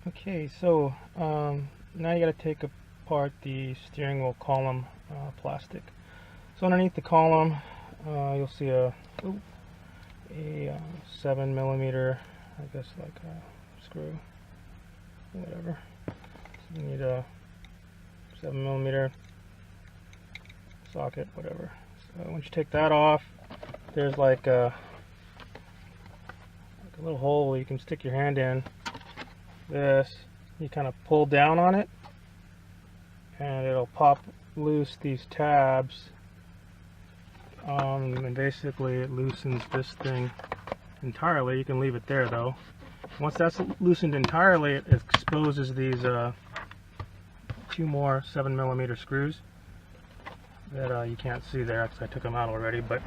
Okay, so now you got to take apart the steering wheel column plastic. So underneath the column, you'll see a 7mm, I guess, like a screw, whatever. So you need a 7mm socket, whatever. So once you take that off, there's like a little hole where you can stick your hand in. This, you kind of pull down on it and it'll pop loose these tabs, and basically it loosens this thing entirely. You can leave it there though. Once that's loosened entirely, it exposes these two more 7mm screws that you can't see there because I took them out already, but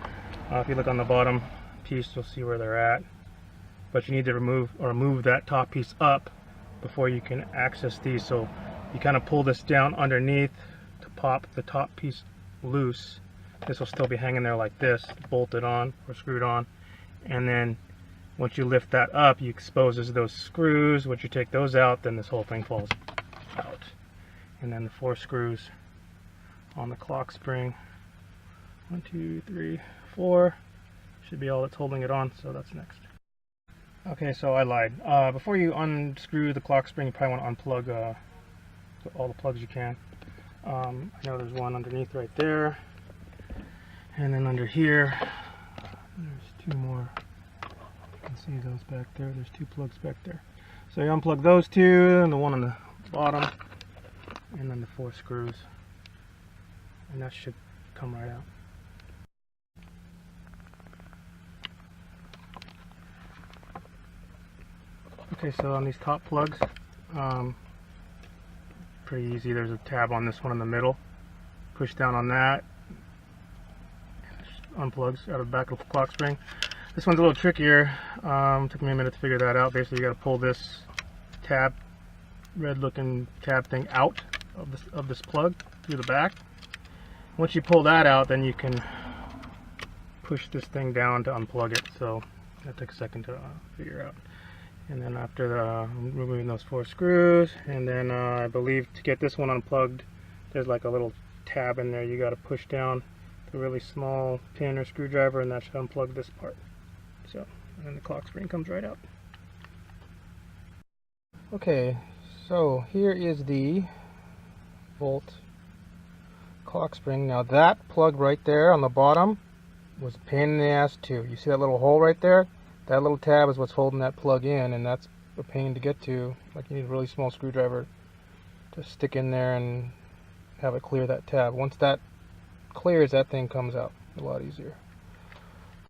if you look on the bottom piece, you'll see where they're at. But you need to move that top piece up before you can access these. So you kind of pull this down underneath to pop the top piece loose. This will still be hanging there like this, bolted on or screwed on. And then once you lift that up, you exposes those screws. Once you take those out, then this whole thing falls out. And then the 4 screws on the clock spring, 1, 2, 3, 4, should be all that's holding it on. So that's next. Okay, so I lied. Before you unscrew the clock spring, you probably want to unplug all the plugs you can. I know there's one underneath right there, and then under here, there's 2 more. You can see those back there. There's 2 plugs back there. So you unplug those 2, and the one on the bottom, and then the 4 screws, and that should come right out. Okay, so on these top plugs, pretty easy. There's a tab on this one in the middle. Push down on that, unplugs out of the back of the clock spring. This one's a little trickier. Took me a minute to figure that out. Basically, you got to pull this tab, red-looking tab thing, out of this plug through the back. Once you pull that out, then you can push this thing down to unplug it. So that took a second to figure out. And then after removing those 4 screws, and then I believe to get this one unplugged, there's like a little tab in there. You got to push down the really small pin or screwdriver, and that should unplug this part. So, and then the clock spring comes right out. Okay, so here is the volt clock spring. Now that plug right there on the bottom was a pain in the ass too. You see that little hole right there? That little tab is what's holding that plug in, and that's a pain to get to. Like, you need a really small screwdriver to stick in there and have it clear that tab. Once that clears, that thing comes out a lot easier.